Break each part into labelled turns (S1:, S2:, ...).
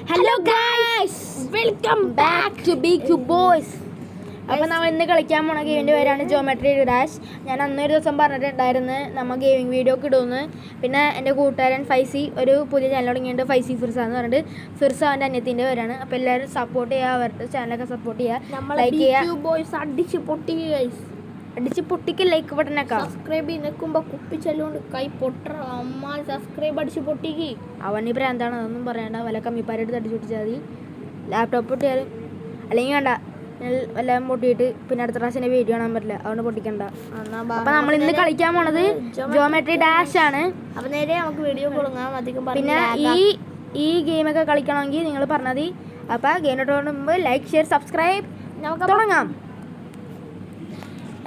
S1: Hello guys, welcome back to big boys. അപ്പോൾ നമ്മൾ ഇന്ന് കളിക്കാൻ പോണ ഗെയിമിൻ്റെ പേരാണ് ജോമെട്രി ഡാഷ്. ഞാൻ അന്നൊരു ദിവസം പറഞ്ഞിട്ടുണ്ടായിരുന്നു നമ്മൾ ഗെയിമിംഗ് വീഡിയോ ഒക്കെ ഇടുമെന്ന്. പിന്നെ എൻ്റെ കൂട്ടുകാരൻ ഫൈസി ഒരു പുതിയ ചാനൽ തുടങ്ങിയിട്ട് ഫൈസി ഫിർസ എന്ന് പറഞ്ഞിട്ട് ഫിർസ അവൻ്റെ അന്യത്തിൻ്റെ പേരാണ്. അപ്പോൾ എല്ലാവരും സപ്പോർട്ട് ചെയ്യുക, അവരുടെ ചാനലൊക്കെ സപ്പോർട്ട് ചെയ്യുക, ലൈക്ക് ചെയ്യുക.
S2: ബോയ്സ് അടിച്ച് പൊട്ടി ഗൈസ്,
S1: അടിച്ച് പൊട്ടിക്ക് ലൈക്ക് ബട്ടനൊക്കെ.
S2: സബ്സ്ക്രൈബ് നിൽക്കുമ്പോൾ കുപ്പിച്ചല്ലുകൊണ്ട് കൈ പൊട്ട അമ്മ സബ്സ്ക്രൈബ് അടിച്ച് പൊട്ടിക്ക്.
S1: അവന് പ്രാന്താണ്, അതൊന്നും പറയണ്ട. വല്ല കമ്മിപ്പാരെടുത്ത് അടിച്ച് പൊട്ടിച്ചാൽ മതി. ലാപ്ടോപ്പ് പൊട്ടിയാലും അല്ലെങ്കിൽ വേണ്ട, എല്ലാം പൊട്ടിയിട്ട് പിന്നെ അടുത്ത പ്രാവശ്യം വീഡിയോ കാണാൻ പറ്റില്ല, അതുകൊണ്ട് പൊട്ടിക്കണ്ട. അപ്പം നമ്മൾ ഇന്ന് കളിക്കാൻ പോണത് ജോമെട്രി ഡാഷ് ആണ്.
S2: അപ്പം നേരെ നമുക്ക് വീഡിയോ കൊടുക്കാം. അധികം
S1: പിന്നെ ഈ ഗെയിമൊക്കെ കളിക്കണമെങ്കിൽ നിങ്ങൾ പറഞ്ഞാൽ മതി. അപ്പം ഗെയിമിനോട്ട് മുമ്പ് ലൈക്ക്, ഷെയർ, സബ്സ്ക്രൈബ്. നമുക്ക് തുടങ്ങാം.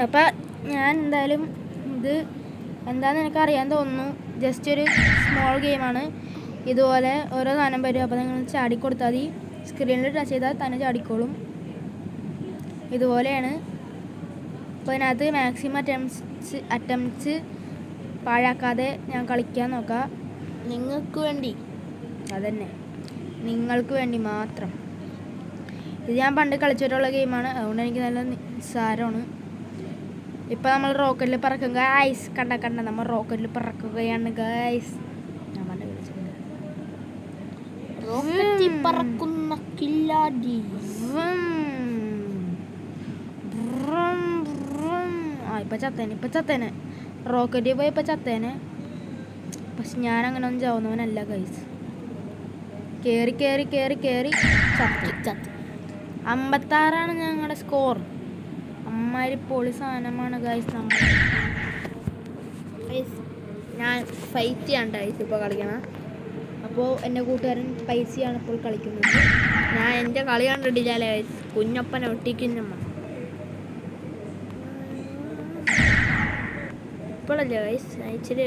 S1: അപ്പം ഞാൻ എന്തായാലും ഇത് എന്താണെന്ന് എനിക്ക് അറിയാൻ തോന്നുന്നു. ജസ്റ്റ് ഒരു സ്മോൾ ഗെയിമാണ്. ഇതുപോലെ ഓരോ സാധനം വരും. അപ്പോൾ നിങ്ങൾ ചാടിക്കൊടുത്താൽ മതി. സ്ക്രീനിൽ ടച്ച് ചെയ്താൽ തന്നെ ചാടിക്കോളും. ഇതുപോലെയാണ്. അപ്പോൾ ഇതിനകത്ത് മാക്സിമം അറ്റംപ്റ്റ്സ് പാഴാക്കാതെ ഞാൻ കളിക്കാൻ നോക്കാം.
S2: നിങ്ങൾക്ക് വേണ്ടി,
S1: അതന്നെ, നിങ്ങൾക്ക് വേണ്ടി മാത്രം. ഇത് ഞാൻ പണ്ട് കളിച്ചിട്ടുള്ള ഗെയിമാണ്, അതുകൊണ്ട് എനിക്ക് നല്ല നിസ്സാരമാണ്. ഇപ്പം നമ്മൾ റോക്കറ്റിൽ പറക്കും ഗൈസ്. കണ്ട നമ്മൾ റോക്കറ്റിൽ പറക്കുകയാണ് ഗൈസ്. ഞാൻ പണ്ട് വിളിച്ചിട്ടുണ്ട്
S2: റോക്കറ്റിൽ പറക്കുന്ന കില്ലാടി.
S1: ഇപ്പം ചത്തേനെ റോക്കറ്റിൽ പോയി ഇപ്പം ചത്തേനെ. പക്ഷെ ഞാനങ്ങനെ ഒന്നും ചാവുന്നവനല്ല ഗൈസ്. കയറി ചത്ത് 56 ഞങ്ങളുടെ സ്കോർ. അമ്മാരി പൊളി സാധനമാണ് ഗൈസ്.
S2: ഞാൻ ഫൈറ്റ് ചെയ്യാണ്ട് ഗൈസ് ഇപ്പോൾ കളിക്കണം.
S1: അപ്പോൾ എൻ്റെ കൂട്ടുകാരൻ പൈസയാണ് ഇപ്പോൾ കളിക്കുന്നത്.
S2: ഞാൻ എൻ്റെ കളി കണ്ടിട്ടില്ല ഗൈസ്. കുഞ്ഞപ്പനെ ഒട്ടിക്കുന്നമ്മ ഇപ്പോഴല്ല ഗൈസ്. ഞാൻ ഇച്ചിരി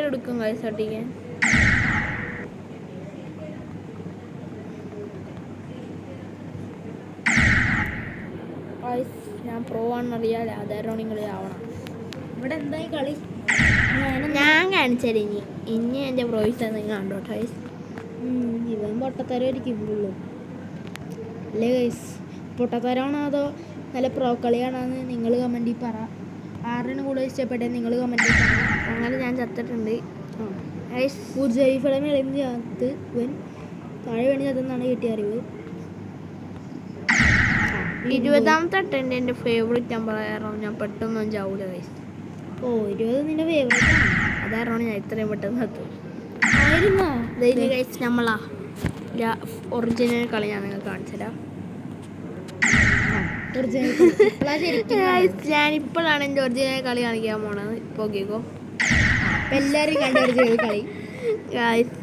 S2: എടുക്കും ഗൈസ് ഒട്ടിക്കാൻ. ഞാൻ പ്രോ ആണെന്ന് അറിയാലോ, അതാരണം നിങ്ങൾ ആവണം.
S1: ഇവിടെ എന്തായി കളി
S2: ഞാൻ കാണിച്ചാൽ ഇനി എൻ്റെ പ്രോയിസ് നിങ്ങൾ കണ്ടോട്ടെ ഗൈസ്.
S1: ഇവൻ പൊട്ടത്തരമായിരിക്കും ഉള്ളൂ അല്ലേ ഗൈസ്? പൊട്ടത്തരമാണോ അതോ നല്ല പ്രോ കളിയാണെന്ന് നിങ്ങൾ കമൻറ്റിൽ പറ. ആറിന് കൂടുതൽ ഇഷ്ടപ്പെട്ടേ നിങ്ങൾ കമൻറ്റിൽ പറ.
S2: അങ്ങനെ ഞാൻ ചത്തിട്ടുണ്ട് ഗൈസ്.
S1: ഊർജൈഫിടെ മേളിൽ ചത്ത് ഇവൻ താഴെ വേണി ചത്തെന്നാണ് കിട്ടിയ അറിവ്.
S2: 20ാമത്തെ അറ്റൻഡ് എൻ്റെ ഫേവറേറ്റ് നമ്പർ ആയിരുന്നു. ഞാൻ പെട്ടെന്ന് ചാവൂല ഗൈസ്.
S1: 20 നിന്റെ ഫേവറേറ്റ് ആണ്.
S2: അതായിരുന്നു ഞാൻ ഇത്രയും പെട്ടെന്ന് എത്തും
S1: ആയിരുന്നോ
S2: ഗൈസ്. നമ്മളാ ഒറിജിനൽ കളി ഞാൻ നിങ്ങൾക്ക് കാണിച്ചുതരാം. ഞാനിപ്പോഴാണ് എൻ്റെ ഒറിജിനൽ കളി കാണിക്കാൻ പോണത്. ഇപ്പോൾ കേൾക്കോ
S1: എല്ലാവരും കണ്ട ഒറിജിനൽ കളി
S2: ഗൈസ്.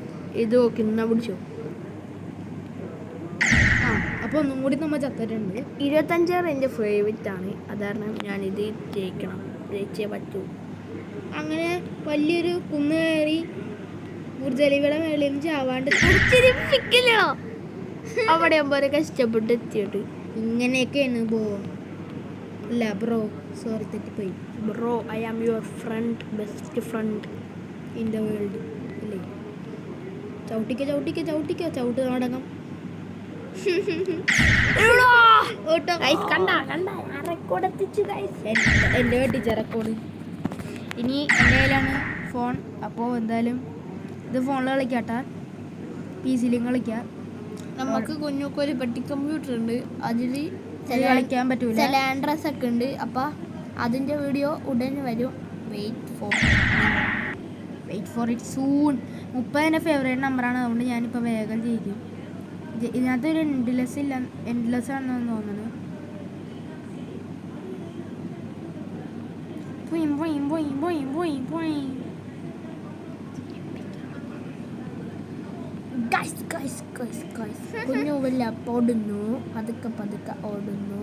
S2: ഇത് നോക്കി എന്നാ പിടിച്ചോ.
S1: അപ്പോൾ ഒന്നും കൂടി നമ്മൾ ചത്തിട്ടുണ്ട്.
S2: 25 എൻ്റെ ഫേവറേറ്റ് ആണ്. അതാരണം ഞാനിത് ജയിച്ചേ പറ്റൂ.
S1: അങ്ങനെ വലിയൊരു കുന്ന് കയറി ഊർജലിയുടെ മേളിൽ നിന്ന് ചാവാണ്ട്
S2: അവിടെ ആകുമ്പോൾ കഷ്ടപ്പെട്ട് എത്തിയിട്ട്
S1: ഇങ്ങനെയൊക്കെയാണ് പോവാം. അല്ല ബ്രോ, സോറി തെറ്റിപ്പോയി.
S2: Bro, I am your friend, best friend
S1: in the world അല്ലേ? ചവിട്ടിക്കോ ചവിട്ട് നാടകം. എൻ്റെ വെട്ടിച്ച റെക്കോർഡ്. ഇനി എൻ്റെ കയ്യിലാണ് ഫോൺ. അപ്പോൾ എന്തായാലും ഇത് ഫോണിൽ കളിക്കാട്ടാ, PC-ലും കളിക്കാം.
S2: നമുക്ക് കുഞ്ഞുക്കൊരു പെട്ടി കമ്പ്യൂട്ടർ ഉണ്ട്, അതിൽ
S1: കളിക്കാൻ പറ്റൂല.
S2: ചില ആൻഡ്രസ് ഒക്കെ ഉണ്ട്. അപ്പം അതിൻ്റെ വീഡിയോ ഉടനെ വരും. Wait
S1: for it soon. 30 എൻ്റെ ഫേവറേറ്റ് നമ്പറാണ്, അതുകൊണ്ട് ഞാനിപ്പോൾ വേഗം ചെയ്യിക്കും. ഇതിനകത്തൊരു എൻഡ്ലെസ് ആണെന്ന് തോന്നുന്നത്.
S2: കുഞ്ഞു വല്ല ഓടുന്നു, പതുക്കെ ഓടുന്നു.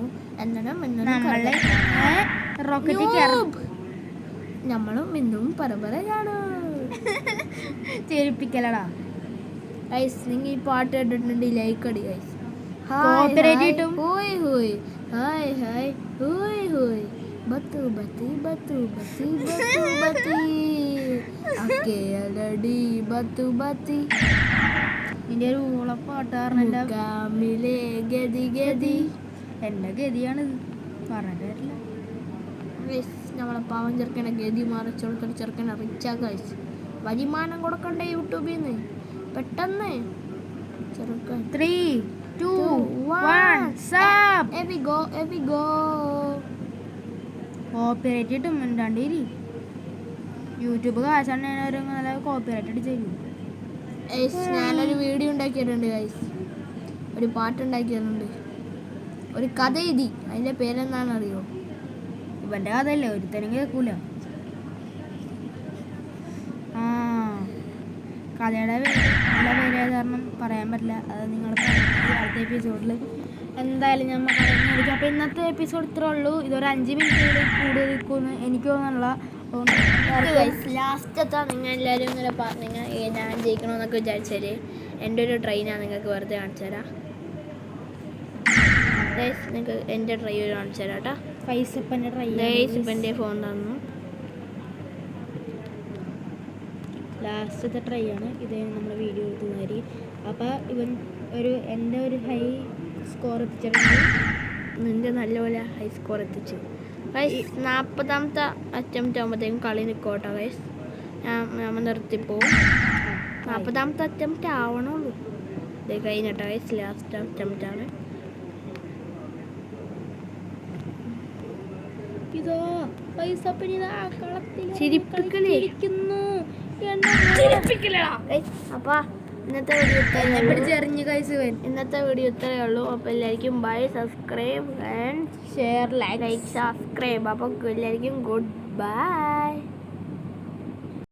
S2: നമ്മളും ഇന്നും പരമ്പരയാണ്.
S1: ചേരിപ്പിക്കലടാ
S2: ഗൈസ്. നിങ്ങൾ ഈ പാട്ട് കേട്ടിട്ടുണ്ടെങ്കിൽ ലൈക്ക് അടി ഗൈസ്. ബത്തു ബത്തി ബത്തു ബത്തി ബത്തു ബത്തി അക്കേ അലടി ബത്തു ബത്തി
S1: നിന്റെ ഒരു ഊളപ്പാട്ടാറിന് എൻ്റെ
S2: കാമിലെ ഗതി ഗതി.
S1: എൻ്റെ ഗതിയാണിത്, പറഞ്ഞിട്ട് വരില്ല.
S2: നമ്മളെ പാവം ചെറുക്കനെ ഗതി മറിച്ചോടത്തൊരു ചെറുക്കനെ റിച്ചാ കഴിച്ച് വരുമാനം കൊടുക്കണ്ടേ യൂട്യൂബിൽ നിന്ന് പെട്ടെന്ന് ചെറുക്കൻ.
S1: 3, 2, 1 സബ്.
S2: എവി ഗോ
S1: കോപ്പിറൈറ്റ് കിട്ടും രണ്ടേരി. യൂട്യൂബ് കാശാണ് നല്ല കോപ്പിറൈറ്റ് അടിച്ചു തരും.
S2: ഞാനൊരു വീഡിയോ ഉണ്ടാക്കിയിട്ടുണ്ട് ഗൈസ്, ഒരു പാട്ടുണ്ടാക്കിയിട്ടുണ്ട്, ഒരു കഥ എഴുതി. അതിൻ്റെ പേരെന്താണെന്ന് അറിയോ?
S1: ഇവൻ്റെ കഥയല്ലേ, ഒരുത്തനും കേൾക്കൂല. ആ കഥയുടെ നല്ല പേര് കാരണം പറയാൻ പറ്റില്ല, അത് നിങ്ങൾ അടുത്ത എപ്പിസോഡിൽ എന്തായാലും ഞാൻ പറയുന്നതായിരിക്കും. അപ്പോൾ ഇന്നത്തെ എപ്പിസോഡ് ഇത്രേ ഉള്ളൂ. ഇതൊരു 5 മിനിറ്റ് കൂടുതൽ നിൽക്കുമെന്ന് എനിക്ക് തോന്നുന്നില്ല.
S2: ലാസ്റ്റത്തെ നിങ്ങൾ എല്ലാവരും ഇങ്ങനെ നിങ്ങൾ ഞാൻ ജയിക്കണമെന്നൊക്കെ വിചാരിച്ചാൽ എൻ്റെ ഒരു ട്രെയിനാണ് നിങ്ങൾക്ക് വെറുതെ കാണിച്ചു തരാം. നിങ്ങൾക്ക് എൻ്റെ ട്രൈ കാണിച്ചു തരാം കേട്ടോ.
S1: ഫൈസപ്പൻ്റെ ട്രൈ
S2: ഇപ്പം എൻ്റെ ഫോൺ തന്നു.
S1: ലാസ്റ്റത്തെ ട്രൈ ആണ് ഇത്, നമ്മൾ വീഡിയോ എടുക്കുന്നതായിരിക്കും. അപ്പോൾ ഇവൻ എൻ്റെ ഒരു ഹൈ സ്കോർ എത്തിച്ചിട്ടുണ്ട്.
S2: നിൻ്റെ നല്ലപോലെ ഹൈ സ്കോർ എത്തിച്ചു ഗൈസ്. 40ാമത്തെ അറ്റംപ്റ്റ് ആകുമ്പോഴത്തേക്കും കളി നിൽക്കോട്ടോ ഗൈസ്. നമ്മൾ നിർത്തിപ്പോവും. 40ാമത്തെ അറ്റംപ്റ്റ് ആവണുള്ളൂ. ഇത് കഴിഞ്ഞിട്ടോ ഗൈസ്, ലാസ്റ്റ് അറ്റംപ്റ്റ് ആണ്.
S1: ഇതോ ഫൈസപ്പനിതാ കളത്തിൽ
S2: ചിരിപ്പിക്കലേ. അപ്പോൾ ഇന്നത്തെ വീഡിയോ ഇത്രയേ ഉള്ളൂ. അപ്പോൾ എല്ലാവർക്കും bye, subscribe and
S1: share,
S2: like, subscribe. അപ്പോൾ എല്ലാവർക്കും ഗുഡ് ബൈ.